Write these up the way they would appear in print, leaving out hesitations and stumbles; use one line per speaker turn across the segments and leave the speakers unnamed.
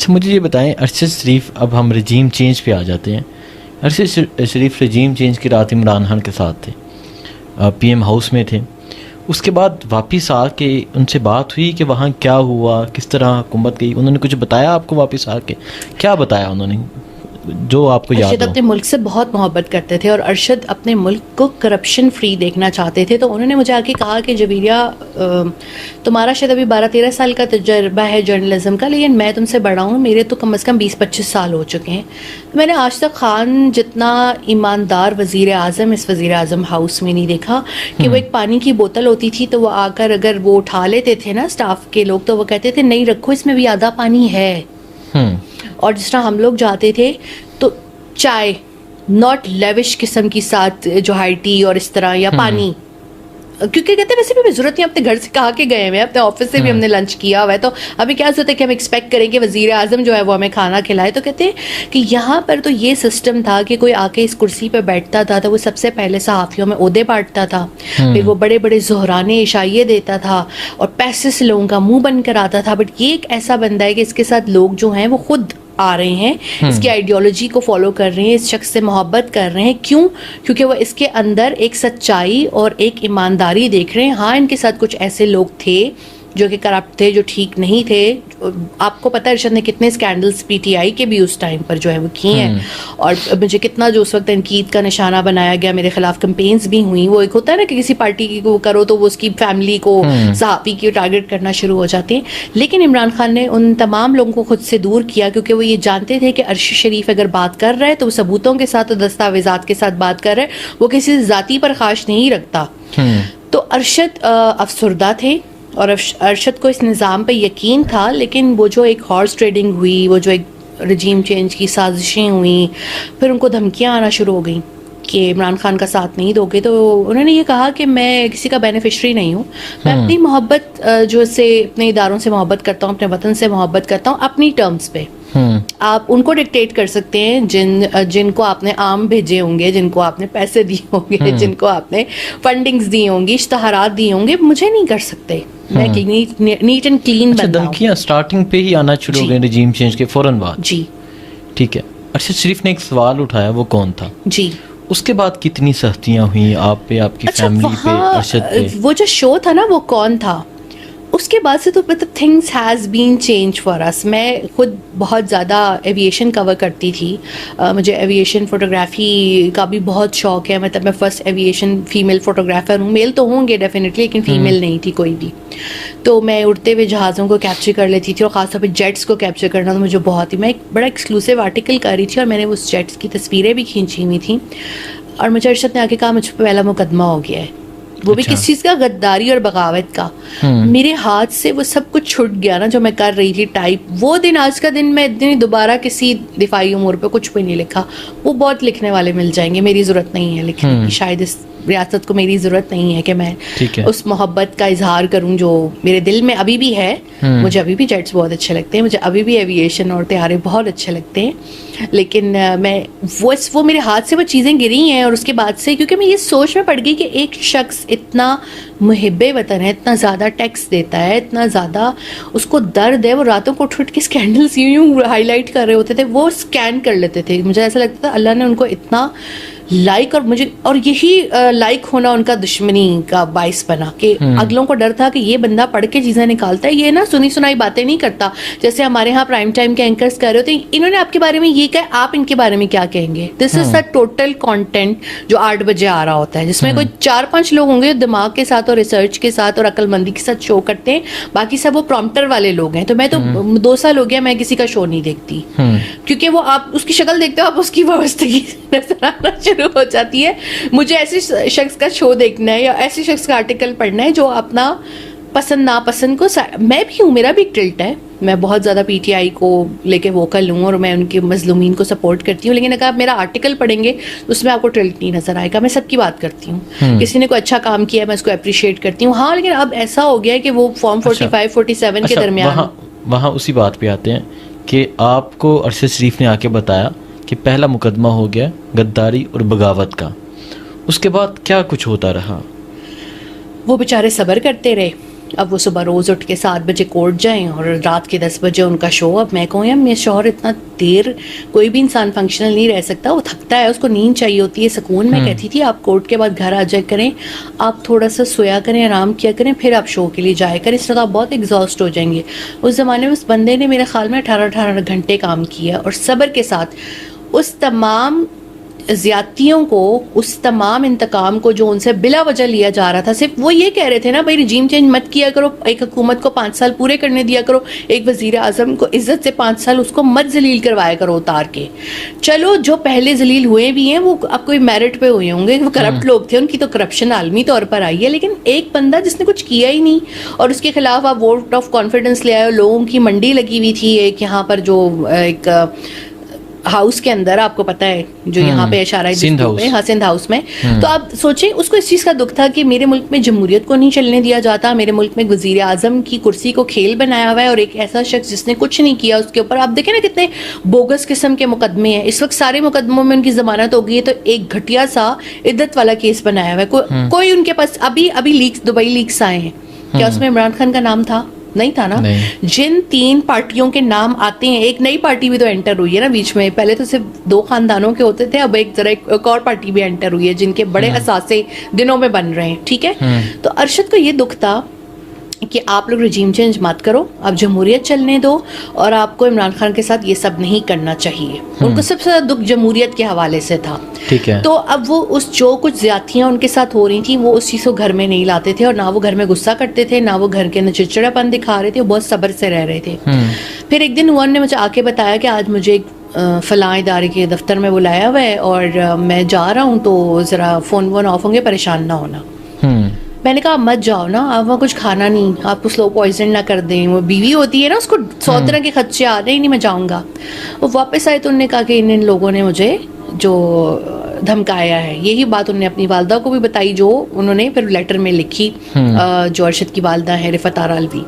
اچھا مجھے یہ بتائیں, ارشد شریف, اب ہم رجیم چینج پہ آ جاتے ہیں. ارشد شریف رجیم چینج کی رات عمران خان کے ساتھ تھے, پی ایم ہاؤس میں تھے. اس کے بعد واپس آ کے ان سے بات ہوئی کہ وہاں کیا ہوا, کس طرح حکومت گئی؟ انہوں نے کچھ بتایا آپ کو واپس آ کے؟ کیا بتایا انہوں نے جو آپ کو یاد ہو؟
ارشد اپنے ملک سے بہت محبت کرتے تھے اور ارشد اپنے ملک کو کرپشن فری دیکھنا چاہتے تھے. تو انہوں نے مجھے آ کے کہا کہ جبیرہ تمہارا شاید ابھی 12-13 سال کا تجربہ ہے جرنلزم کا, لیکن میں تم سے بڑا ہوں, میرے تو کم از کم 20-25 سال ہو چکے ہیں. میں نے آج تک خان جتنا ایماندار وزیر اعظم اس وزیر اعظم ہاؤس میں نہیں دیکھا کہ وہ ایک پانی کی بوتل ہوتی تھی تو وہ آ کر اگر وہ اٹھا لیتے تھے نا اسٹاف کے لوگ, تو وہ کہتے تھے نہیں رکھو, اس میں بھی آدھا پانی ہے. اور جس طرح ہم لوگ جاتے تھے تو چائے ناٹ لیوش قسم کی ساتھ جو ہائی ٹی اور اس طرح, یا پانی, کیونکہ کہتے ہیں ویسے بھی ضرورت نہیں, اپنے گھر سے کہا کے گئے ہوئے ہیں, اپنے آفس سے بھی ہم نے لنچ کیا ہوا ہے, تو ابھی کیا ضرورت ہے کہ ہم ایکسپیکٹ کریں کہ وزیر اعظم جو ہے وہ ہمیں کھانا کھلائے. تو کہتے ہیں کہ یہاں پر تو یہ سسٹم تھا کہ کوئی آ کے اس کرسی پہ بیٹھتا تھا تو وہ سب سے پہلے صحافیوں میں عہدے بانٹتا تھا, پھر وہ بڑے بڑے ظہرانے عشائیے دیتا تھا اور پیسے سے لوگوں کا منہ بند کراتا تھا. بٹ یہ ایک ایسا بندہ ہے کہ اس کے ساتھ لوگ جو ہیں وہ خود آ رہے ہیں, اس کی آئیڈیالوجی کو فالو کر رہے ہیں, اس شخص سے محبت کر رہے ہیں. کیوں؟ کیونکہ وہ اس کے اندر ایک سچائی اور ایک ایمانداری دیکھ رہے ہیں. ہاں ان کے ساتھ کچھ ایسے لوگ تھے جو کہ کرپٹ تھے, جو ٹھیک نہیں تھے. آپ کو پتہ ہے ارشد نے کتنے اسکینڈلز پی ٹی آئی کے بھی اس ٹائم پر جو ہے وہ کیے ہیں, اور مجھے کتنا جو اس وقت تنقید کا نشانہ بنایا گیا, میرے خلاف کمپینز بھی ہوئی. وہ ایک ہوتا ہے نا کہ کسی پارٹی کی کو کرو تو وہ اس کی فیملی کو, صحافی کی ٹارگٹ کرنا شروع ہو جاتے ہیں. لیکن عمران خان نے ان تمام لوگوں کو خود سے دور کیا, کیونکہ وہ یہ جانتے تھے کہ ارشد شریف اگر بات کر رہا ہے تو وہ ثبوتوں کے ساتھ اور دستاویزات کے ساتھ بات کر رہا ہے, وہ کسی ذاتی پر خواہش نہیں رکھتا. تو ارشد افسردہ تھے اور ارشد کو اس نظام پہ یقین تھا, لیکن وہ جو ایک ہارس ٹریڈنگ ہوئی, وہ جو ایک رجیم چینج کی سازشیں ہوئیں, پھر ان کو دھمکیاں آنا شروع ہو گئیں کہ عمران خان کا ساتھ نہیں دو گے. تو انہوں نے یہ کہا کہ میں کسی کا بینیفیشری نہیں ہوں, میں اپنی محبت جو سے اپنے اداروں سے محبت کرتا ہوں, اپنے وطن سے محبت کرتا ہوں اپنی ٹرمز پہ. آپ ان کو ڈکٹیٹ کر سکتے ہیں جن کو آپ نے عام بھیجے ہوں گے, جن کو آپ نے پیسے دیے ہوں گے, جن کو آپ نے فنڈنگز دی ہوں گی, اشتہارات دیے ہوں گے, مجھے نہیں کر سکتے. میں نیٹ اینڈ کلین بنتا ہوں.
دھمکیاں سٹارٹنگ پہ ہی آنا شروع ہو گئے رجیم چینج کے فوراً بعد.
جی
ٹھیک ہے. ارشد شریف نے ایک سوال اٹھایا, وہ کون تھا؟
جی.
اس کے بعد کتنی سختیاں ہوئیں آپ پہ, آپ کی فیملی پہ, ارشد پہ؟
وہ جو شو تھا نا وہ کون تھا, اس کے بعد سے تو مطلب things has been change for us. میں خود بہت زیادہ ایویشن کور کرتی تھی, مجھے ایویشن فوٹوگرافی کا بھی بہت شوق ہے. مطلب میں فرسٹ ایویشن فیمیل فوٹوگرافر ہوں. میل تو ہوں گے ڈیفینیٹلی, لیکن فیمیل نہیں تھی کوئی بھی. تو میں اڑتے ہوئے جہازوں کو کیپچر کر لیتی تھی, اور خاص طور پہ جیٹس کو کیپچر کرنا تو مجھے بہت ہی, میں ایک بڑا ایکسکلوسیو آرٹیکل کر رہی تھی اور میں نے اس جیٹس کی تصویریں بھی کھینچی ہوئی تھیں. اور مجھے ارشد نے آ کے کہا مجھ پہ پہلا مقدمہ ہو گیا ہے, وہ بھی کس چیز کا, غداری اور بغاوت کا. میرے ہاتھ سے وہ سب کچھ چھٹ گیا نا جو میں کر رہی تھی ٹائپ. وہ دن آج کا دن میں دوبارہ کسی دفاعی امور پہ کچھ بھی نہیں لکھا. وہ بہت لکھنے والے مل جائیں گے, میری ضرورت نہیں ہے لکھنے کی. شاید اس ریاست کو میری ضرورت نہیں ہے کہ میں اس محبت کا اظہار کروں جو میرے دل میں ابھی بھی ہے. مجھے ابھی بھی جیٹس بہت اچھے لگتے ہیں, مجھے ابھی بھی ایویشن اور طیارے بہت اچھے لگتے ہیں, لیکن میں وہ میرے ہاتھ سے وہ چیزیں گری ہیں. اور اس کے بعد سے کیونکہ میں یہ سوچ میں پڑ گئی کہ ایک شخص اتنا محب وطن ہے, اتنا زیادہ ٹیکس دیتا ہے, اتنا زیادہ اس کو درد ہے, وہ راتوں کو اٹھ کے اسکینڈلس یوں ہائی لائٹ کر رہے ہوتے تھے, وہ اسکین کر لیتے تھے. مجھے ایسا لگتا تھا اللہ نے ان کو اتنا لائک, اور مجھے, اور یہی لائک ہونا ان کا دشمنی کا باعث بنا کہ اگلوں کو ڈر تھا کہ یہ بندہ پڑھ کے چیزیں نکالتا ہے, یہ نا سنی سنائی باتیں نہیں کرتا جیسے ہمارے ہاں پرائم ٹائم کے اینکرز کہہ رہے ہوتے ہیں. انہوں نے آپ کے بارے میں یہ کہا, آپ ان کے بارے میں کیا کہیں گے؟ دس از دا ٹوٹل کانٹینٹ جو 8 بجے آ رہا ہوتا ہے, جس میں کوئی 4-5 لوگ ہوں گے دماغ کے ساتھ اور ریسرچ کے ساتھ اور عقل مندی کے ساتھ شو کرتے ہیں, باقی سب وہ پرومپٹر والے لوگ ہیں. تو میں تو 2 سال ہو گیا میں کسی کا شو نہیں دیکھتی, کیونکہ وہ آپ اس کی شکل دیکھتے ہو, آپ اس کی وابستگی نظر آنا شروع ہو جاتی ہے. مجھے ایسے شخص کا شو دیکھنا ہے یا ایسے شخص کا آرٹیکل پڑھنا ہے جو اپنا پسند ناپسند کو, میں بھی ہوں, میرا بھی ایک ٹلٹ ہے, میں بہت زیادہ پی ٹی آئی کو لے کے ووکل ہوں اور میں ان کے مظلومین کو سپورٹ کرتی ہوں, لیکن اگر آپ میرا آرٹیکل پڑھیں گے تو اس میں آپ کو ٹلٹ نہیں نظر آئے گا. میں سب کی بات کرتی ہوں, کسی نے کوئی اچھا کام کیا ہے میں اس کو اپریشیٹ کرتی ہوں. ہاں لیکن اب ایسا ہو گیا ہے کہ وہ فارم 45-47 کے درمیان.
وہاں اسی بات پہ آتے ہیں کہ آپ کو ارشد شریف نے آ کے بتایا کہ پہلا مقدمہ ہو گیا غداری اور بغاوت کا, اس کے بعد کیا کچھ ہوتا رہا؟
وہ بیچارے صبر کرتے رہے, اب وہ صبح روز اٹھ کے 7 بجے کورٹ جائیں اور رات کے 10 بجے ان کا شو. اب میں کہوں یار میرے شوہر اتنا دیر کوئی بھی انسان فنکشنل نہیں رہ سکتا, وہ تھکتا ہے, اس کو نیند چاہیے ہوتی ہے, سکون. میں کہتی تھی آپ کورٹ کے بعد گھر آ جایا کریں, آپ تھوڑا سا سویا کریں, آرام کیا کریں, پھر آپ شو کے لیے جایا کریں, اس طرح آپ بہت ایگزاسٹ ہو جائیں گے. اس زمانے میں اس بندے نے میرے خیال میں 18 گھنٹے کام کیا اور صبر کے ساتھ اس تمام زیادتیوں کو, اس تمام انتقام کو جو ان سے بلا وجہ لیا جا رہا تھا. صرف وہ یہ کہہ رہے تھے نا بھائی رجیم چینج مت کیا کرو, ایک حکومت کو 5 سال پورے کرنے دیا کرو, ایک وزیر اعظم کو عزت سے 5 سال اس کو مت ذلیل کروایا کرو اتار کے. چلو جو پہلے ذلیل ہوئے بھی ہیں وہ اب کوئی میرٹ پہ ہوئے ہوں گے, وہ کرپٹ لوگ تھے, ان کی تو کرپشن عالمی طور پر آئی ہے, لیکن ایک بندہ جس نے کچھ کیا ہی نہیں اور اس کے خلاف آپ ووٹ آف کانفیڈنس لے آئے. لوگوں کی منڈی لگی ہوئی تھی ایک یہاں پر جو ایک ہاؤس کے اندر, آپ کو پتا ہے جو یہاں پہ اشارہ سندھ ہاؤس میں. تو آپ سوچیں اس کو اس چیز کا دکھ تھا کہ میرے ملک میں جمہوریت کو نہیں چلنے دیا جاتا, میرے ملک میں وزیر اعظم کی کرسی کو کھیل بنایا ہوا ہے, اور ایک ایسا شخص جس نے کچھ نہیں کیا اس کے اوپر آپ دیکھیں نا کتنے بوگس قسم کے مقدمے ہیں اس وقت. سارے مقدموں میں ان کی ضمانت ہو گئی ہے, تو ایک گھٹیا سا عدت والا کیس بنایا ہوا ہے. کوئی ان کے پاس ابھی لیکس, دبئی لیکس آئے ہیں, کیا اس میں عمران خان کا نام تھا؟ نہیں تھا نا. جن 3 پارٹیوں کے نام آتے ہیں, ایک نئی پارٹی بھی تو انٹر ہوئی ہے نا بیچ میں, پہلے تو صرف 2 خاندانوں کے ہوتے تھے, اب ایک اور پارٹی بھی انٹر ہوئی ہے جن کے بڑے اثاثے دنوں میں بن رہے ہیں. ٹھیک ہے, تو ارشد کو یہ دکھ تھا کہ آپ لوگ رجیم چینج مت کرو, آپ جمہوریت چلنے دو, اور آپ کو عمران خان کے ساتھ یہ سب نہیں کرنا چاہیے. ان کو سب سے زیادہ دکھ جمہوریت کے حوالے سے تھا. ٹھیک ہے, تو اب وہ اس جو کچھ زیادتیاں ان کے ساتھ ہو رہی تھیں وہ اس چیز کو گھر میں نہیں لاتے تھے, اور نہ وہ گھر میں غصہ کرتے تھے, نہ وہ گھر کے اندر چڑچڑا پن دکھا رہے تھے, وہ بہت صبر سے رہ رہے تھے. پھر ایک دن انہوں نے مجھے آ کے بتایا کہ آج مجھے فلاں ادارے کے دفتر میں بلایا ہوا ہے اور میں جا رہا ہوں, تو ذرا فون آف ہوں گے, پریشان نہ ہونا. میں نے کہا مت جاؤ نا, آپ وہاں کچھ کھانا نہیں, آپ کو سلو پوائزن نہ کر دیں. وہ بیوی ہوتی ہے نا, اس کو 100 طرح کے خدشے آ رہے, نہیں میں جاؤں گا. وہ واپس آئے تو انہوں نے کہا کہ ان لوگوں نے مجھے جو دھمکایا ہے. یہی بات انہوں نے اپنی والدہ کو بھی بتائی, جو انہوں نے پھر لیٹر میں لکھی, جو ارشد کی والدہ ہے رفعت آرا الوی.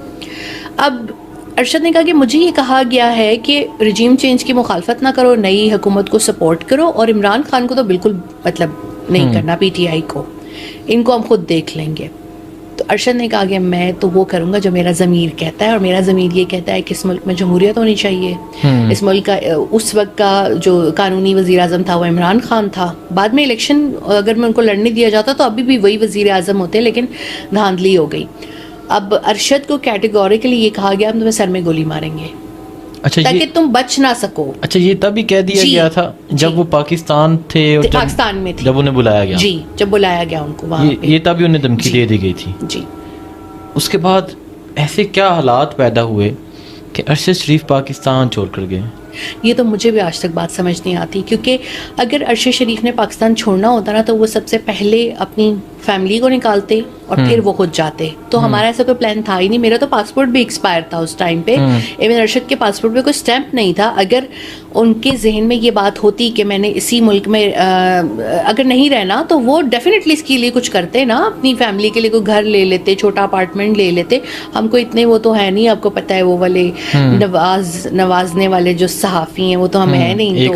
اب ارشد نے کہا کہ مجھے یہ کہا گیا ہے کہ رجیم چینج کی مخالفت نہ کرو, نئی حکومت کو سپورٹ کرو, اور عمران خان کو تو بالکل مطلب نہیں کرنا, پی ٹی آئی کو, ان کو ہم خود دیکھ لیں گے. تو ارشد نے کہا کہ میں تو وہ کروں گا جو میرا ضمیر کہتا ہے, اور میرا ضمیر یہ کہتا ہے کہ اس ملک میں جمہوریت ہونی چاہیے. اس ملک کا اس وقت کا جو قانونی وزیر اعظم تھا وہ عمران خان تھا. بعد میں الیکشن اگر میں ان کو لڑنے دیا جاتا تو ابھی بھی وہی وزیر اعظم ہوتے, لیکن دھاندلی ہو گئی. اب ارشد کو کیٹیگوریکلی یہ کہا گیا ہم تمہیں سر میں گولی ماریں گے,
اچھا
تاکہ تم بچ نہ سکو.
اچھا, یہ تب ہی کہہ دیا گیا تھا جب وہ پاکستان تھے, اور
پاکستان میں تھے
جب انہیں بلایا گیا.
جی, جب بلایا گیا ان کو وہاں پہ,
یہ تب ہی انہیں دھمکی دے دی گئی تھی.
جی.
اس کے بعد ایسے کیا حالات پیدا ہوئے کہ ارشد شریف پاکستان چھوڑ کر گئے؟
یہ تو مجھے بھی آج تک بات سمجھ نہیں آتی, کیونکہ اگر ارشد شریف نے پاکستان چھوڑنا ہوتا نا تو وہ سب سے پہلے اپنی فیملی کو نکالتے اور پھر وہ خود جاتے. تو ہمارا ایسا کوئی پلان تھا ہی نہیں. میرا تو پاسپورٹ بھی ایکسپائر تھا اس ٹائم پہ, ایون ارشد کے پاسپورٹ پہ کوئی اسٹیمپ نہیں تھا. اگر ان کے ذہن میں یہ بات ہوتی کہ میں نے اسی ملک میں اگر نہیں رہنا تو وہ ڈیفینیٹلی اس کے لیے کچھ کرتے نا, اپنی فیملی کے لیے کوئی گھر لے لیتے, چھوٹا اپارٹمنٹ لے لیتے. ہم کو اتنے وہ تو ہے نہیں, آپ کو پتہ ہے وہ والے نوازنے والے جو صحافی ہیں وہ تو ہم ہے نہیں,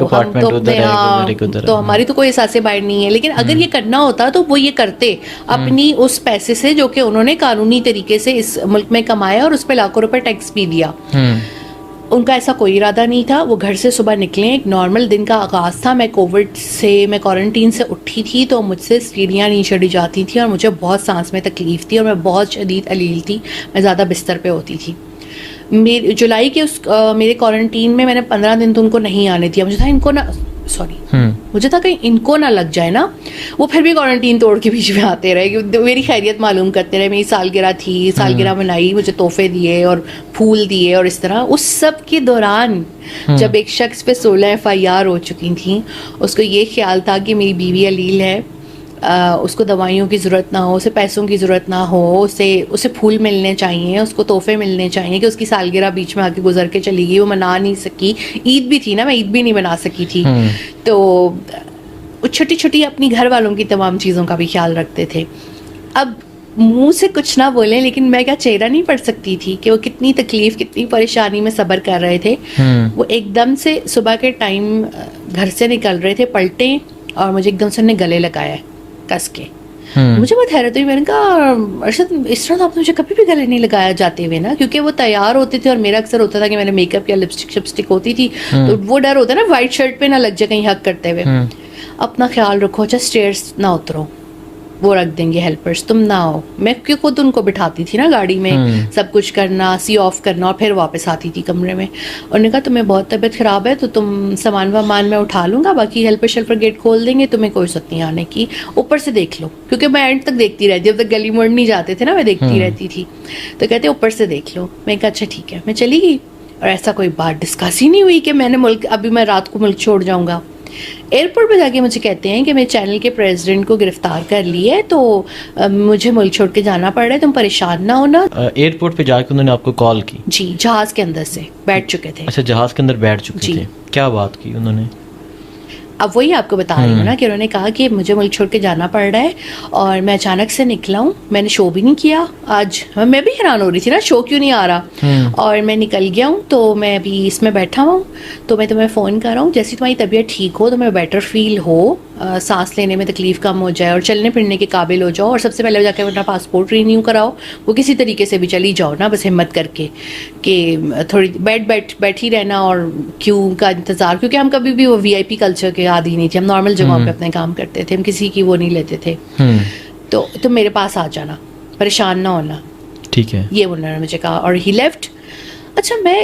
تو ہماری تو کوئی احساس باہر نہیں ہے. لیکن اگر یہ کرنا ہوتا تو وہ یہ کرتے اپنی اس پیسے سے جو کہ انہوں نے قانونی طریقے سے اس ملک میں کمایا, اور اس پہ لاکھوں روپے ٹیکس بھی دیا. ان کا ایسا کوئی ارادہ نہیں تھا. وہ گھر سے صبح نکلیں, ایک نارمل دن کا آغاز تھا. میں میں کوارنٹین سے اٹھی تھی تو مجھ سے سیڑھیاں نہیں چڑھی جاتی تھیں, اور مجھے بہت سانس میں تکلیف تھی, اور میں بہت شدید علیل تھی, میں زیادہ بستر پہ ہوتی تھی. جولائی کے میرے کوارنٹین میں نے 15 دن تو ان کو نہیں آنے دیا. مجھے تھا کہیں ان کو نہ لگ جائے نا. وہ پھر بھی کوارنٹین توڑ کے بیچ میں آتے رہے, میری خیریت معلوم کرتے رہے. میری سالگرہ تھی, سالگرہ منائی, مجھے تحفے دیے اور پھول دیے, اور اس طرح. اس سب کے دوران جب ایک شخص پہ 16 FIR ہو چکی تھیں, اس کو یہ خیال تھا کہ میری بیوی علیل ہے, اس کو دوائیوں کی ضرورت نہ ہو, اسے پیسوں کی ضرورت نہ ہو, اسے پھول ملنے چاہیے, اس کو تحفے ملنے چاہیے, کہ اس کی سالگرہ بیچ میں آ کے گزر کے چلی گئی, وہ منا نہیں سکی. عید بھی تھی نا, میں عید بھی نہیں منا سکی تھی. تو چھوٹی چھوٹی اپنی گھر والوں کی تمام چیزوں کا بھی خیال رکھتے تھے. اب منہ سے کچھ نہ بولیں, لیکن میں کیا چہرہ نہیں پڑھ سکتی تھی کہ وہ کتنی تکلیف, کتنی پریشانی میں صبر کر رہے تھے. وہ ایک دم سے صبح کے ٹائم گھر سے نکل رہے تھے, پلٹے, اور مجھے ایک دم سے انہیں گلے لگایا کس کے. مجھے بہت حیرت ہوئی. میں نے کہا ارشد اس طرح تو آپ نے مجھے کبھی بھی گلے نہیں لگایا جاتے ہوئے نا, کیونکہ وہ تیار ہوتے تھے اور میرا اکثر ہوتا تھا کہ میرے میک اپ یا لپسٹک شپسٹک ہوتی تھی تو وہ ڈر ہوتا ہے نا وائٹ شرٹ پہ نہ لگ جائے کہیں حق کرتے ہوئے. اپنا خیال رکھو, اچھا اسٹیئرس نہ اترو, وہ رکھ دیں گے ہیلپرس, تم نہ آؤ. میں خود ان کو بٹھاتی تھی نا گاڑی میں, سب کچھ کرنا, سی آف کرنا, اور پھر واپس آتی تھی کمرے میں. اور نے کہا تمہیں بہت طبیعت خراب ہے تو تم سامان وامان میں اٹھا لوں گا, باقی ہیلپر شیلپر گیٹ کھول دیں گے, تمہیں کوئی ضرورت نہیں آنے کی, اوپر سے دیکھ لو. کیونکہ میں اینڈ تک دیکھتی رہتی, جب تک گلی موڑ نہیں جاتے تھے نا میں دیکھتی رہتی تھی. تو کہتے اوپر سے دیکھ لو. میں کہا اچھا ٹھیک ہے. میں چلی گئی اور ایسا کوئی بات ڈسکس ہی نہیں ہوئی کہ میں نے ملک ابھی میں رات کو ملک چھوڑ جاؤں گا. ایئرپورٹ پہ جا کے مجھے کہتے ہیں کہ میرے چینل کے پریزیڈنٹ کو گرفتار کر لی ہے تو مجھے ملک چھوڑ کے جانا پڑ رہا ہے, تم پریشان نہ ہونا.
ایئرپورٹ پہ جا کے انہوں نے آپ کو کال کی؟
جی, جہاز کے اندر سے بیٹھ چکے تھے.
اچھا, جہاز کے اندر بیٹھ چکے تھے. کیا بات کی انہوں نے؟
اب وہی آپ کو بتا رہی ہوں نا کہ انہوں نے کہا کہ مجھے ملک چھوڑ کے جانا پڑ رہا ہے اور میں اچانک سے نکلا ہوں, میں نے شو بھی نہیں کیا آج. میں بھی حیران ہو رہی تھی نا شو کیوں نہیں آ رہا, اور میں نکل گیا ہوں تو میں ابھی اس میں بیٹھا ہوں, تو میں تمہیں فون کر رہا ہوں جیسی تمہاری طبیعت ٹھیک ہو, تمہیں بیٹر فیل ہو, سانس لینے میں تکلیف کم ہو جائے اور چلنے پھرنے کے قابل ہو جاؤ, اور سب سے پہلے جا کے اپنا پاسپورٹ رینیو کراؤ. وہ کسی طریقے سے بھی چلی جاؤ نا, بس ہمت کر کے کہ تھوڑی بیٹھی رہنا اور کیوں کا انتظار, کیونکہ ہم کبھی بھی وہ وی آئی پی کلچر کے عادی نہیں تھے, ہم نارمل جگہوں پہ اپنے کام کرتے تھے, ہم کسی کی وہ نہیں لیتے تھے. تو تم میرے پاس آ جانا, پریشان نہ ہونا,
ٹھیک ہے,
یہ انہوں نے مجھے کہا. اور ہی لیفٹ. اچھا, میں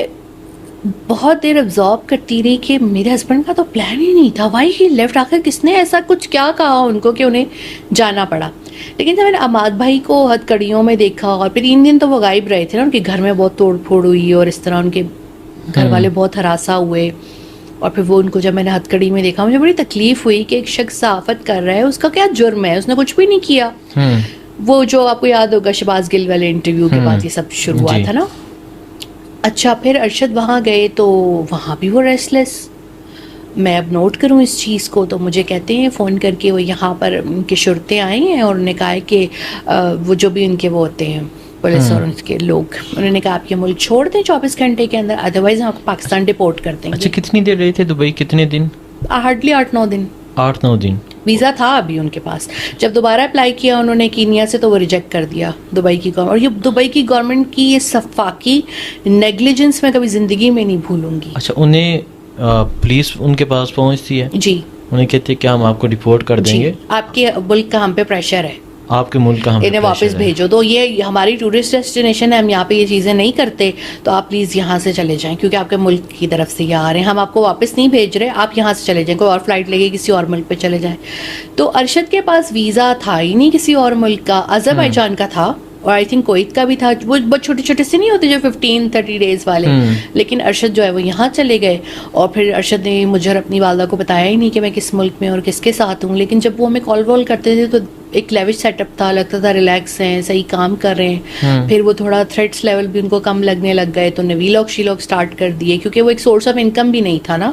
بہت دیر ابزارو کرتی رہی کہ میرے ہسبینڈ کا تو پلان ہی نہیں تھا, وائی ہی لیفٹ. آخر کس نے ایسا کچھ کیا کہا ان کو کہ انہیں جانا پڑا. لیکن جب میں نے عماد بھائی کو ہتھ کڑیوں میں دیکھا, اور پھر 3 دن تو وہ غائب رہے تھے نا, ان کے گھر میں بہت توڑ پھوڑ ہوئی اور اس طرح ان کے گھر والے بہت ہراساں ہوئے, اور پھر وہ ان کو جب میں نے ہتھ کڑی میں دیکھا مجھے بڑی تکلیف ہوئی کہ ایک شخص صحافت کر رہا ہے, اس کا کیا جرم ہے, اس نے کچھ بھی نہیں کیا. وہ جو آپ کو یاد ہوگا شہباز گل والے انٹرویو کے بعد یہ سب شروع ہوا تھا نا. اچھا, پھر ارشد وہاں گئے تو وہاں بھی وہ ریسٹ لیس. میں اب نوٹ کروں اس چیز کو, تو مجھے کہتے ہیں فون کر کے وہ یہاں پر ان کے شرطیں آئی ہیں اور انہوں نے کہا کہ وہ جو بھی ان کے وہ ہوتے ہیں پولیس اور ان کے لوگ, انہوں نے کہا آپ یہ ملک چھوڑ دیں 24 گھنٹے کے اندر, ادروائز ہم آپ کو پاکستان ڈپورٹ کر دیں گے.
اچھا, کتنی دیر رہے تھے دبئی, کتنے دن؟
ہارڈلی 8-9 دن.
8-9 دن
ویزا تھا ابھی ان کے پاس. جب دوبارہ اپلائی کیا انہوں نے کینیا سے تو وہ ریجیکٹ کر دیا دبئی کی گورنمنٹ. اور یہ دبئی کی گورنمنٹ کی یہ صفاقی نیگلیجنس میں کبھی زندگی میں نہیں بھولوں گی.
اچھا, انہیں پولیس ان کے پاس پہنچتی ہے؟
جی,
انہیں کہتے کہ ہم آپ کو ڈپورٹ کر دیں گے,
آپ کے ملک کا ہم پہ پریشر ہے,
آپ کے ملک کا ہم
انہیں واپس بھیجو. تو یہ ہماری ٹورسٹ ڈیسٹینیشن ہے, ہم یہاں پہ یہ چیزیں نہیں کرتے, تو آپ پلیز یہاں سے چلے جائیں کیونکہ آپ کے ملک کی طرف سے یہ آ رہے ہیں, ہم آپ کو واپس نہیں بھیج رہے, آپ یہاں سے چلے جائیں, کوئی اور فلائٹ لے کے کسی اور ملک پہ چلے جائیں. تو ارشد کے پاس ویزا تھا ہی نہیں کسی اور ملک کا, آذربائیجان کا تھا اور آئی تھنک کویت کا بھی تھا. وہ بہت چھوٹے چھوٹے سے نہیں ہوتے جو 15-30 ڈیز والے, لیکن ارشد جو ہے وہ یہاں چلے گئے. اور پھر ارشد نے مجھے اپنی والدہ کو بتایا ہی نہیں کہ میں کس ملک میں اور کس کے ساتھ ہوں, لیکن جب وہ ہمیں کال وال کرتے تھے تو ایک لیوش سیٹ اپ تھا, لگتا تھا ریلیکس ہیں, صحیح کام کر رہے ہیں. پھر وہ تھوڑا تھریٹس لیول بھی ان کو کم لگنے لگ گئے تو نے ویلاگ شیلاگ اسٹارٹ کر دیے, کیونکہ وہ ایک سورس آف انکم بھی نہیں تھا نا,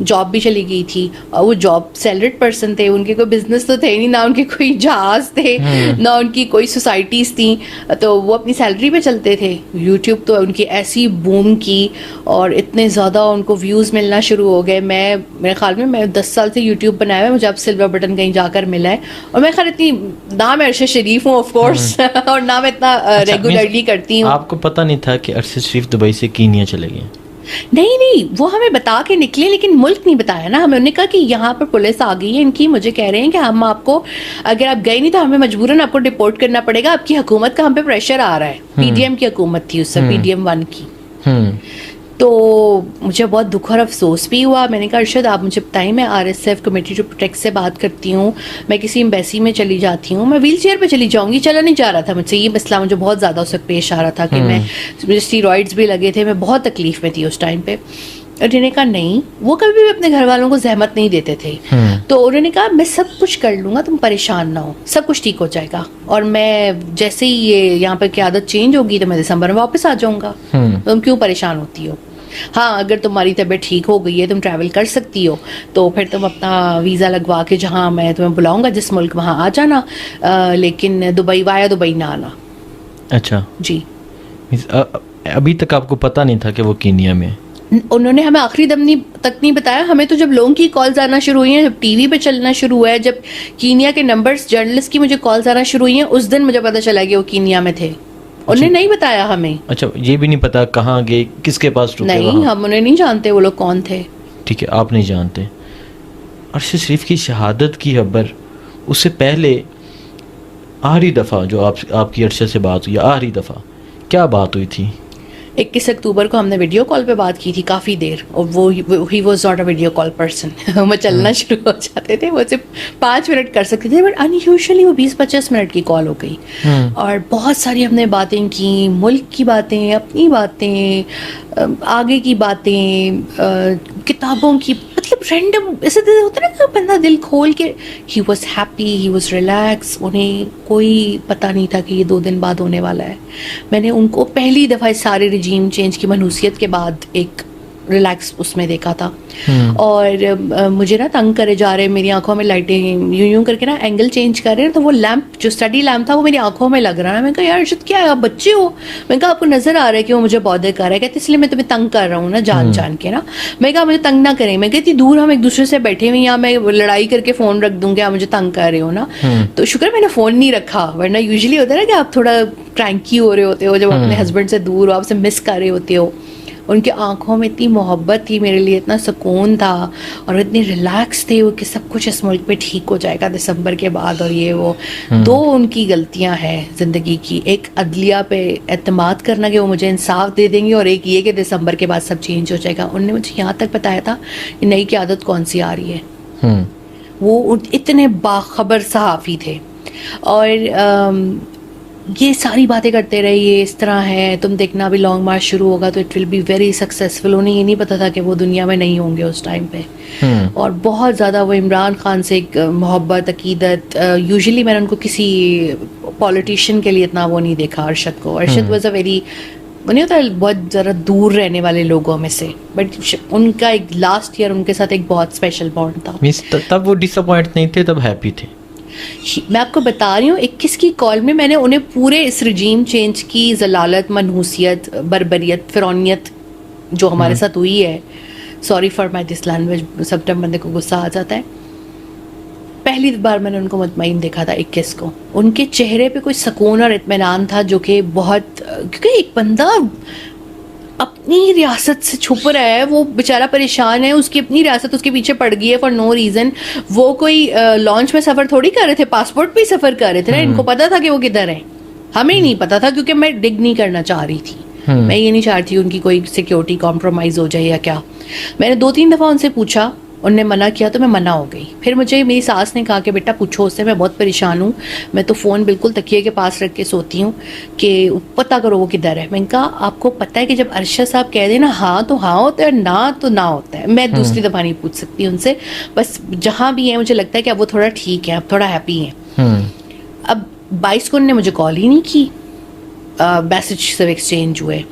جاب بھی چلی گئی تھی, اور وہ جاب سیلریڈ پرسن تھے, ان کے کوئی بزنس تو تھے نہیں, نہ ان کے کوئی جہاز تھے, نہ ان کی کوئی سوسائٹیز تھیں, تو وہ اپنی سیلری پہ چلتے تھے. یوٹیوب تو ان کی ایسی بوم کی اور اتنے زیادہ ان کو ویوز ملنا شروع ہو گئے. میرے خیال میں 10 سال سے یوٹیوب بنایا ہوا ہے, مجھے اب سلور بٹن کہیں جا کر ملا ہے, اور میں خیر اتنی نہ میں ارشد شریف ہوں آف کورس, اور نہ میں اتنا ریگولرلی کرتی ہوں.
آپ کو پتہ نہیں تھا کہ ارشد شریف دبئی سے کینیا چلے گئے؟
نہیں, وہ ہمیں بتا کے نکلے, لیکن ملک نہیں بتایا نا ہمیں. انہوں نے کہا کہ یہاں پر پولیس آ گئی ہے ان کی, مجھے کہہ رہے ہیں کہ ہم آپ کو, اگر آپ گئے نہیں تو ہمیں مجبوراً آپ کو ڈپورٹ کرنا پڑے گا, آپ کی حکومت کا ہم پہ پریشر آ رہا ہے. پی ڈی ایم کی حکومت تھی اس سے, PDM 1 کی. تو مجھے بہت دکھ اور افسوس بھی ہوا. میں نے کہا ارشد آپ مجھے بتائیں, میں RSF کمیٹی ٹو پروٹیکٹ سے بات کرتی ہوں, میں کسی ایمبیسی میں چلی جاتی ہوں, میں ویل چیئر پہ چلی جاؤں گی, چلا نہیں جا رہا تھا مجھ سے, یہ مسئلہ مجھے بہت زیادہ اس وقت پیش آ رہا تھا کہ مجھے اسٹیرائڈس بھی لگے تھے, میں بہت تکلیف میں تھی اس ٹائم پہ. اور انہوں نے کہا نہیں, وہ کبھی بھی اپنے گھر والوں کو زحمت نہیں دیتے تھے. تو انہوں نے کہا میں سب کچھ کر لوں گا, تم پریشان نہ ہو, سب کچھ ٹھیک ہو جائے گا, اور میں جیسے ہی یہ یہاں پر قیادت چینج ہوگی تو میں دسمبر میں واپس آ جاؤں گا, تم کیوں پریشان ہوتی ہو. ہاں, اگر تمہاری طبیعت ٹھیک ہو گئی ہے, تم ٹریول کر سکتی ہو, تو پھر تم اپنا ویزا لگوا کے جہاں میں تمہیں بلاؤں گا جس ملک وہاں آ جانا, لیکن دبئی وایا دبئی نہ آنا.
اچھا
جی,
ابھی تک آپ کو پتہ نہیں تھا کہ وہ کینیا میں؟
انہوں نے ہمیں آخری دم تک نہیں بتایا. ہمیں تو جب لوگوں کی کالز آنا شروع ہوئی ہیں, جب ٹی وی پہ چلنا شروع ہوا ہے, جب کینیا کے نمبرز جرنلسٹ کی مجھے کالز آنا شروع ہوئی ہیں, اس دن مجھے پتا چلا کہ وہ کینیا میں تھے. انہوں نے نہیں بتایا ہمیں.
اچھا, یہ بھی نہیں پتا کہاں گئے, کس کے پاس رکے؟
نہیں, ہم انہیں نہیں جانتے وہ لوگ کون تھے.
ٹھیک ہے, آپ نہیں جانتے. ارشد شریف کی شہادت کی خبر اس سے پہلے آخری دفعہ جو آپ کی ارشد سے بات ہوئی, آخری دفعہ کیا بات ہوئی تھی؟
21 اکتوبر کو ہم نے ویڈیو کال پہ بات کی تھی کافی دیر, اور وہ he was not a video call person. وہ چلنا شروع ہو جاتے تھے, وہ صرف 5 منٹ کر سکتے تھے, بٹ انیوژلی وہ 20-25 منٹ کی کال ہو گئی. اور بہت ساری ہم نے باتیں کی, ملک کی باتیں, اپنی باتیں, آگے کی باتیں, کتابوں کی, مطلب رینڈم ایسے ہوتا ہے نا کہ بندہ دل کھول کے. He was happy, he was relax. انہیں کوئی پتہ نہیں تھا کہ یہ 2 دن بعد ہونے والا ہے. میں نے ان کو پہلی دفعہ سارے رجیم چینج کی منحوسیت کے بعد ایک ریلیکس اس میں دیکھا تھا. اور مجھے نا تنگ کرے جا رہے, میری آنکھوں میں لائٹیں یوں کر کے نا اینگل چینج کر رہے ہیں, تو وہ لیمپ جو اسٹڈی لیمپ تھا وہ میری آنکھوں میں لگ رہا ہے. میں کہا یار ارشد کیا ہے, آپ بچے ہو؟ میں کہا آپ کو نظر آ رہا ہے کہ وہ مجھے بادر کر رہا ہے. کہتے اس لیے میں تمہیں تنگ کر رہا ہوں نا, جان کے نا. میں کہا مجھے تنگ نہ کریں. میں کہتی دور ہم ایک دوسرے سے بیٹھے ہوئے, یا میں لڑائی کر کے فون رکھ دوں گی, آپ مجھے تنگ کر رہے ہو نا. تو شکر ہے میں نے فون نہیں رکھا, ورنہ یوزلی ہوتا ہے نا کہ آپ تھوڑا کرینکی ہو رہے ہوتے ہو جب اپنے ہسبینڈ سے دور ہو, آپ سے مس کر رہے ہوتے ہو. ان کی آنکھوں میں اتنی محبت تھی میرے لیے, اتنا سکون تھا, اور اتنی ریلیکس تھے وہ کہ سب کچھ اس ملک پہ ٹھیک ہو جائے گا دسمبر کے بعد. اور یہ وہ 2 ان کی غلطیاں ہیں زندگی کی, ایک عدلیہ پہ اعتماد کرنا کہ وہ مجھے انصاف دے دیں گے, اور ایک یہ کہ دسمبر کے بعد سب چینج ہو جائے گا. انہوں نے مجھے یہاں تک بتایا تھا کہ نئی قیادت کون سی آ رہی ہے. وہ اتنے باخبر صحافی تھے, اور یہ ساری باتیں کرتے رہے, یہ اس طرح ہے, تم دیکھنا ابھی لانگ مارچ شروع ہوگا تو it will be very successful. انہیں یہ نہیں پتا تھا کہ وہ دنیا میں نہیں ہوں گے اس ٹائم پہ. اور بہت زیادہ وہ عمران خان سے ایک محبت, عقیدت. یوزلی میں نے ان کو کسی پولیٹیشین کے لیے اتنا وہ نہیں دیکھا ارشد کو. ارشد واز اے ویری, نہیں ہوتا بہت ذرا دور رہنے والے لوگوں میں سے, بٹ ان کا ایک لاسٹ ایئر ان کے ساتھ ایک بہت اسپیشل بانڈ تھا.
تب وہ ڈس اپوائنٹ نہیں تھے, تب ہیپی تھے.
میں آپ کو بتا رہی ہوں 21 کی کال میں نے انہیں پورے اس رجیم چینج کی ضلالت, منحوسیت, بربریت, فرعونیت جو ہمارے ساتھ ہوئی ہے, sorry for my this language, sub time بندے کو غصہ آ جاتا ہے. پہلی بار میں نے ان کو مطمئن دیکھا تھا 21 کو. ان کے چہرے پہ کوئی سکون اور اطمینان تھا جو کہ بہت, کیونکہ ایک بندہ اپنی ریاست سے چھپ رہا ہے, وہ بیچارہ پریشان ہے, اس کی اپنی ریاست اس کے پیچھے پڑ گئی ہے فار نو ریزن. وہ کوئی لانچ میں سفر تھوڑی کر رہے تھے, پاسپورٹ پہ ہی سفر کر رہے تھے نا. ان کو پتا تھا کہ وہ کدھر ہیں, ہمیں ہی نہیں پتا تھا, کیونکہ میں ڈگ نہیں کرنا چاہ رہی تھی. میں یہ نہیں چاہتی ان کی کوئی سیکیورٹی کمپرومائز ہو جائے یا کیا. میں نے 2-3 دفعہ ان سے پوچھا, انہوں نے منع کیا تو میں منع ہو گئی. پھر مجھے میری ساس نے کہا کہ بیٹا پوچھو اس سے, میں بہت پریشان ہوں, میں تو فون بالکل تکیے کے پاس رکھ کے سوتی ہوں, کہ پتہ کرو وہ کدھر ہے. میں نے کہا آپ کو پتہ ہے کہ جب ارشد صاحب کہہ دیں نا ہاں تو ہاں ہوتا ہے, نہ تو نہ ہوتا ہے. میں دوسری دفعہ نہیں پوچھ سکتی ان سے. بس جہاں بھی ہیں مجھے لگتا ہے کہ اب وہ تھوڑا ٹھیک ہے, اب تھوڑا ہیپی ہیں. اب 22 کو انہوں نے مجھے کال ہی نہیں کی, میسج سب ایکسچینج ہوئے.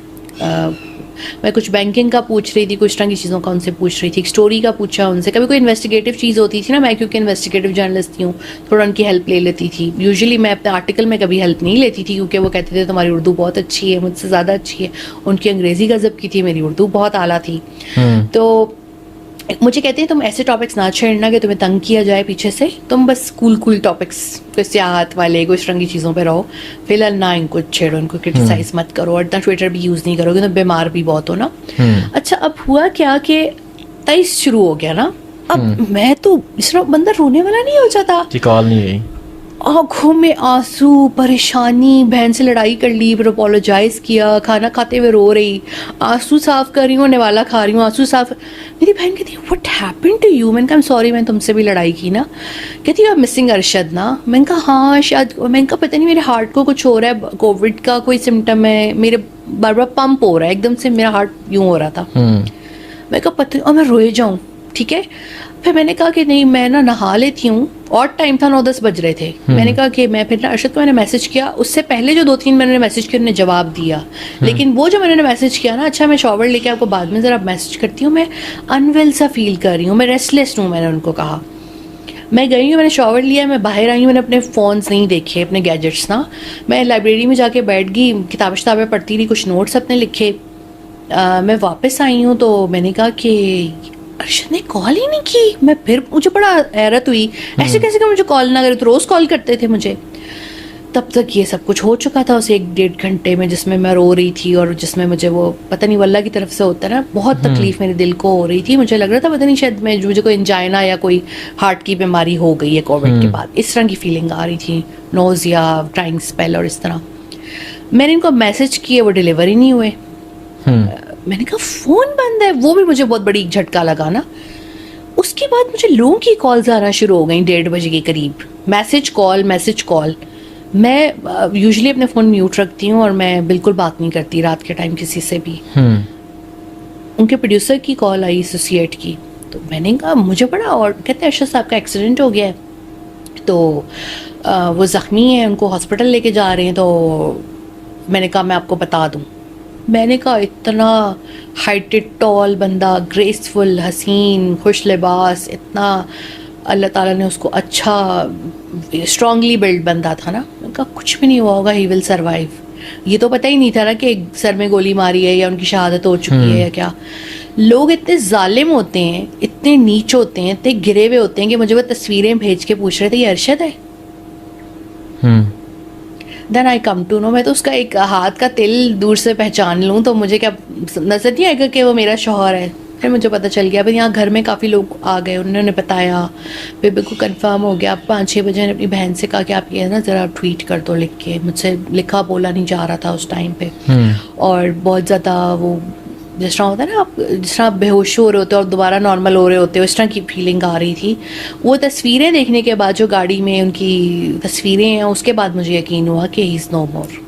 میں کچھ بینکنگ کا پوچھ رہی تھی, کچھ طرح کی چیزوں کا ان سے پوچھ رہی تھی, ایک اسٹوری کا پوچھا ان سے. کبھی کوئی انویسٹیگیٹو چیز ہوتی تھی نا, میں کیونکہ انویسٹیگیٹو جرنلسٹ ہوں, تھوڑا ان کی ہیلپ لے لیتی تھی. یوزلی میں اپنے آرٹیکل میں کبھی ہیلپ نہیں لیتی تھی, کیونکہ وہ کہتے تھے تمہاری اردو بہت اچھی ہے, مجھ سے زیادہ اچھی ہے. ان کی انگریزی غضب کی تھی, میری اردو بہت اعلیٰ تھی. تو مجھے کہتے ہیں تم ایسے ٹاپکس نہ چھیڑنا کہ تمہیں تنگ کیا جائے پیچھے سے, تم بس کول ٹاپکس, کوئی سیاحت والے, کوئی اس رنگی چیزوں پہ رہو, فی الحال نہ ان کو چھیڑو, ان کو کرٹیسائز مت کرو, اور اتنا ٹویٹر بھی یوز نہیں کرو کہ تم بیمار بھی بہت ہو نا. اچھا اب ہوا کیا کہ 23 شروع ہو گیا نا, اب میں تو اس طرح بندہ رونے والا نہیں ہو جاتا,
کال نہیں گئی,
آنکھوں میں آنسو, پریشانی, بہن سے لڑائی کر لی, پھر اپولوجائز کیا, کھانا کھاتے ہوئے رو رہی, آنسو صاف کر رہی ہوں, نوالا کھا رہی ہوں, آنسو صاف. میری بہن کہتی ہے وٹ ہیپن ٹو یو؟ میں نے کہا ایم سوری, میں نے تم سے بھی لڑائی کی نا. کہتی ہے مسنگ ارشد نا. میں نے کہا ہاں شاید. میں نے کہا پتہ نہیں میرے ہارٹ کو کچھ ہو رہا ہے, کووڈ کا کوئی سمٹم ہے, میرے بار بار پمپ ہو رہا ہے, ایک دم سے میرا ہارٹ یوں ہو رہا تھا. میں کہا پتہ, اور میں روئے جاؤں, ٹھیک ہے. پھر میں نے کہا کہ نہیں میں نا نہا لیتی ہوں, اور ٹائم تھا 9-10 بج رہے تھے. میں نے کہا کہ میں پھر ارشد کو میں نے میسج کیا, اس سے پہلے جو 2-3 میں نے میسج کیا انہوں نے جواب دیا, لیکن وہ جو میں نے میسج کیا نا, اچھا میں شاور لے کے آپ کو بعد میں ذرا میسج کرتی ہوں, میں انویل سا فیل کر رہی ہوں, میں ریسٹلیس ہوں. میں نے ان کو کہا میں گئی ہوں, میں نے شاور لیا, میں باہر آئی ہوں, میں نے اپنے فونس نہیں دیکھے, اپنے گیجٹس نا. میں لائبریری میں جا کے بیٹھ گئی, کتابیں پڑھتی رہی, کچھ نوٹس اپنے لکھے. میں واپس آئی ہوں تو میں نے کہا کہ ارشد نے کال ہی نہیں کی. میں پھر مجھے بڑا حیرت ہوئی, ایسے کیسے کہ مجھے کال نہ کرے, تو روز کال کرتے تھے مجھے. تب تک یہ سب کچھ ہو چکا تھا اس 1-1.5 گھنٹے میں جس میں میں رو رہی تھی, اور جس میں مجھے وہ پتہ نہیں واللہ کی طرف سے ہوتا ہے نا, بہت تکلیف میرے دل کو ہو رہی تھی. مجھے لگ رہا تھا پتہ نہیں شاید مجھے کوئی انجائنا یا کوئی ہارٹ کی بیماری ہو گئی ہے کووڈ کے بعد, اس طرح کی فیلنگ آ رہی تھی, نوزیا, ٹرائنگ اسپیل اور اس طرح. میں نے ان کو میسج کیے, وہ ڈیلیور ہی نہیں ہوئے. میں نے کہا فون بند ہے, وہ بھی مجھے بہت بڑی جھٹکا لگا نا. اس کے بعد مجھے لوگوں کی کالز آنا شروع ہو گئیں 1:30 بجے کے قریب, میسج کال. میں یوزلی اپنے فون میوٹ رکھتی ہوں اور میں بالکل بات نہیں کرتی رات کے ٹائم کسی سے بھی. ان کے پروڈیوسر کی کال آئی ایسوسیٹ کی, تو میں نے کہا مجھے بڑا, اور کہتے ہیں ارشد صاحب کا ایکسیڈنٹ ہو گیا ہے, تو وہ زخمی ہیں, ان کو ہاسپٹل لے کے جا رہے ہیں. تو میں نے کہا میں آپ کو بتا دوں. میں نے کہا اتنا ہائٹڈ ٹال بندہ, گریسفل, حسین, خوش لباس, اتنا اللہ تعالیٰ نے اس کو اچھا اسٹرانگلی بلڈ بندہ تھا نا. میں نے کہا کچھ بھی نہیں ہوا ہوگا, ہی ول سروائیو. یہ تو پتہ ہی نہیں تھا نا کہ سر میں گولی ماری ہے یا ان کی شہادت ہو چکی ہے یا کیا. لوگ اتنے ظالم ہوتے ہیں, اتنے نیچ ہوتے ہیں, اتنے گرے ہوئے ہوتے ہیں کہ مجھے وہ تصویریں بھیج کے پوچھ رہے تھے یہ ارشد ہے. دین آئی کم ٹو نو, میں تو اس کا ایک ہاتھ کا تل دور سے پہچان لوں تو مجھے کیا نظر نہیں آئے گا کہ وہ میرا شوہر ہے. پھر مجھے پتہ چل گیا. پھر یہاں گھر میں کافی لوگ آ گئے, انہوں نے بتایا, پھر بالکل کنفرم ہو گیا. 5-6 بجے نے اپنی بہن سے کہا کہ آپ یہ نا ذرا ٹویٹ کر دو لکھ کے. مجھ سے لکھا بولا نہیں جا رہا تھا اس ٹائم پہ, اور بہت زیادہ وہ جس طرح ہوتا ہے نا, آپ جس طرح بے ہوش ہو رہے ہوتے اور دوبارہ نارمل ہو رہے ہوتے, اس طرح کی فیلنگ آ رہی تھی. وہ تصویریں دیکھنے کے بعد, جو گاڑی میں ان کی تصویریں ہیں, اس کے بعد مجھے یقین ہوا کہ ہی از نو مور.